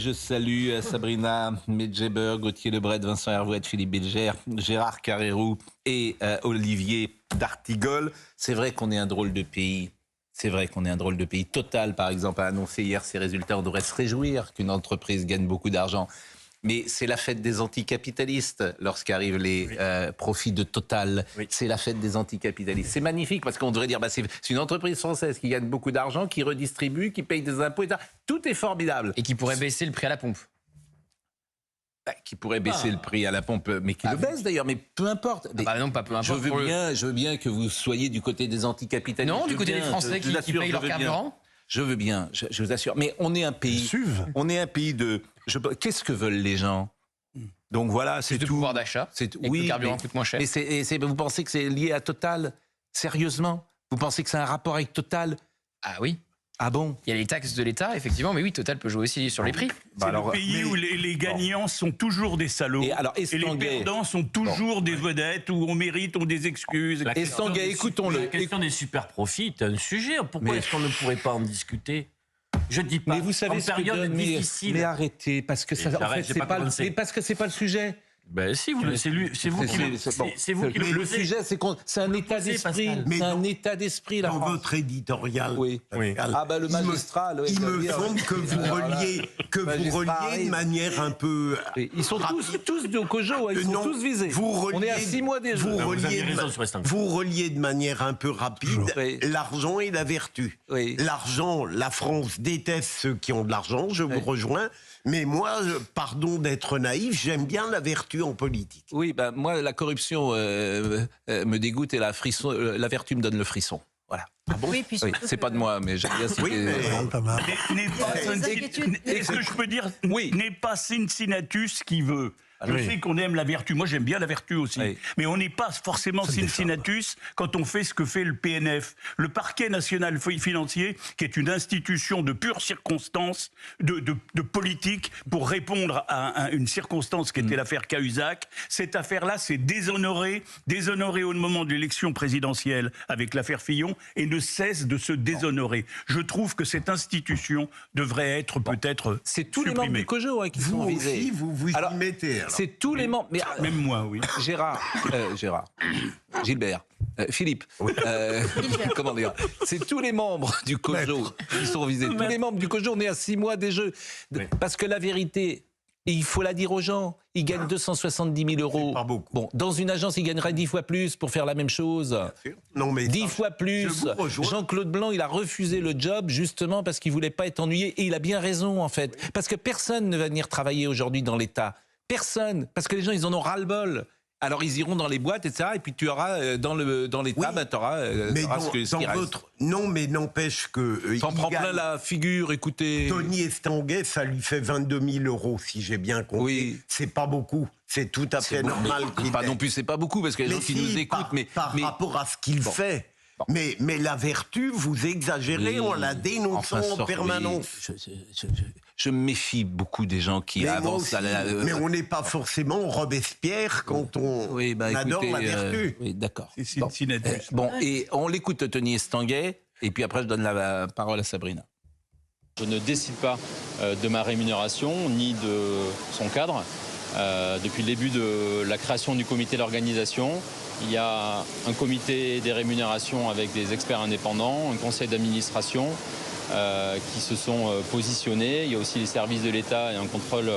Je salue Sabrina Medjeber, Gauthier Lebret, Vincent Hervouet, Philippe Bilger, Gérard Carrérou et Olivier d'Artigol. C'est vrai qu'on est un drôle de pays. C'est vrai qu'on est un drôle de pays. Total, par exemple, a annoncé hier ses résultats. On devrait se réjouir qu'une entreprise gagne beaucoup d'argent. Mais c'est la fête des anticapitalistes lorsqu'arrivent les profits de Total. Oui. C'est la fête des anticapitalistes. C'est magnifique parce qu'on devrait dire c'est une entreprise française qui gagne beaucoup d'argent, qui redistribue, qui paye des impôts, etc. Tout est formidable. Et qui pourrait baisser le prix à la pompe. Qui pourrait baisser le prix à la pompe, mais qui le baisse d'ailleurs, mais peu importe. Non, pas peu importe. Je veux bien que vous soyez du côté des anticapitalistes. Non, du côté des Français qui payent leur carburant. Je veux bien, je vous assure. Mais on est un pays. De. Qu'est-ce que veulent les gens? Donc voilà, c'est tout. Le pouvoir d'achat. Oui, le carburant coûte moins cher. Vous pensez que c'est lié à Total? Sérieusement? Vous pensez que c'est un rapport avec Total? Ah oui. Ah bon? Il y a les taxes de l'État, effectivement, mais oui, Total peut jouer aussi sur les prix. C'est le pays où les gagnants sont toujours des salauds et les perdants sont toujours des vedettes où on mérite, on des excuses. Estanguet, écoutons-le. La question des super profits est un sujet. Pourquoi est-ce qu'on ne pourrait pas en discuter? Je dis pas. Mais vous savez ce que donne, mais arrêtez, parce que ça, en fait, c'est pas le sujet. Ben si, c'est vous qui le Le sujet, c'est un état d'esprit. C'est un état d'esprit, là. Dans votre éditorial, oui. Le magistrat. Il me semble que vous reliez de manière un peu. Ils sont tous de Cojo, ils sont tous visés. On est à 6 mois déjà. Vous reliez de manière un peu rapide l'argent et la vertu. L'argent, la France déteste ceux qui ont de l'argent, je vous rejoins. Mais moi, pardon d'être naïf, j'aime bien la vertu en politique. Oui, moi, la corruption me dégoûte et la vertu me donne le frisson. Voilà. Ah bon? Oui, c'est pas de moi, mais j'aime bien citer. Est-ce que je peux dire, n'est pas Cincinnatus qui veut? Je sais qu'on aime la vertu. Moi, j'aime bien la vertu aussi. Mais on n'est pas forcément Cincinnatus quand on fait ce que fait le PNF. Le parquet national financier, qui est une institution de pure circonstance, de politique, pour répondre à une circonstance qui était l'affaire Cahuzac. Cette affaire-là s'est déshonorée au moment de l'élection présidentielle avec l'affaire Fillon et ne cesse de se déshonorer. Je trouve que cette institution devrait être peut-être c'est tous les membres du COJO qui sont visés. Vous y mettez. C'est tous les membres. Même moi, oui. Gilbert, Philippe, comment dire? C'est tous les membres du COJO qui sont visés. Tous les membres du COJO, on est à 6 mois des Jeux. Parce que la vérité, il faut la dire aux gens, ils gagnent 270 000 euros. Pas beaucoup. Bon, dans une agence, ils gagneraient 10 fois plus pour faire la même chose. Non, mais 10 fois plus. Jean-Claude Blanc, il a refusé le job justement parce qu'il voulait pas être ennuyé. Et il a bien raison, en fait. Parce que personne ne va venir travailler aujourd'hui dans l'État. Personne, parce que les gens, ils en ont ras-le-bol. Alors, ils iront dans les boîtes, etc. Et puis, tu auras, dans l'État, tu auras ce qui reste. Non, mais n'empêche que... T'en prends plein la figure, écoutez... Tony Estanguet, ça lui fait 22 000 euros, si j'ai bien compris. Oui. C'est pas beaucoup. C'est tout à fait normal. Pas non plus, c'est pas beaucoup, parce que les gens qui nous écoutent... Par rapport à ce qu'il fait... Mais la vertu, vous exagérez en la dénonçant en permanence. Je me méfie beaucoup des gens qui avancent à la... Mais on n'est pas forcément Robespierre quand on adore la vertu. Oui, d'accord. Bon, et on l'écoute, Tony Estanguet, et puis après, je donne la parole à Sabrina. Je ne décide pas de ma rémunération, ni de son cadre. Depuis le début de la création du comité d'organisation, il y a un comité des rémunérations avec des experts indépendants, un conseil d'administration qui se sont positionnés. Il y a aussi les services de l'État et un contrôle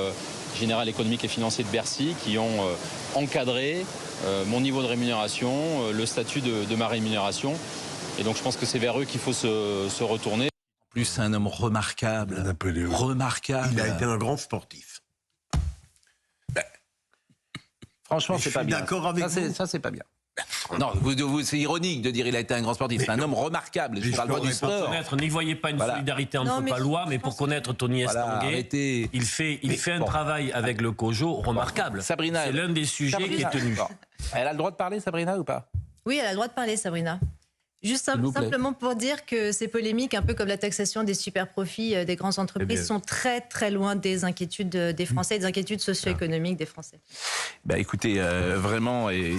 général économique et financier de Bercy qui ont encadré mon niveau de rémunération, le statut de ma rémunération. Et donc je pense que c'est vers eux qu'il faut se retourner. En plus, c'est un homme remarquable. Remarquable. Il a été un grand sportif. Franchement, c'est pas bien. D'accord avec vous. Ça, c'est pas bien. Non, c'est ironique de dire qu'il a été un grand sportif. C'est un homme remarquable. Je parle pas du sport. N'y voyez pas une solidarité entre Palois, mais pour connaître Tony Estanguet, il fait un travail avec le COJO remarquable. Sabrina, c'est l'un des sujets qui est tenu. Elle a le droit de parler, Sabrina, ou pas? Oui, elle a le droit de parler, Sabrina. Juste simplement pour dire que ces polémiques, un peu comme la taxation des super-profits des grandes entreprises, sont très très loin des inquiétudes des Français, des inquiétudes socio-économiques des Français. Écoutez, vraiment, et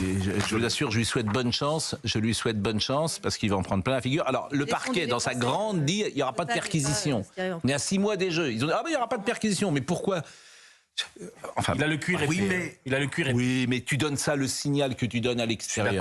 je vous assure, je lui souhaite bonne chance. Je lui souhaite bonne chance parce qu'il va en prendre plein la figure. Alors, le parquet, dans sa grande, dit il n'y aura pas de perquisition. On est à 6 mois des Jeux. Ils ont dit il n'y aura pas de perquisition. Mais pourquoi ? Enfin, il a le cuir épais. Oui, mais tu donnes ça le signal que tu donnes à l'extérieur.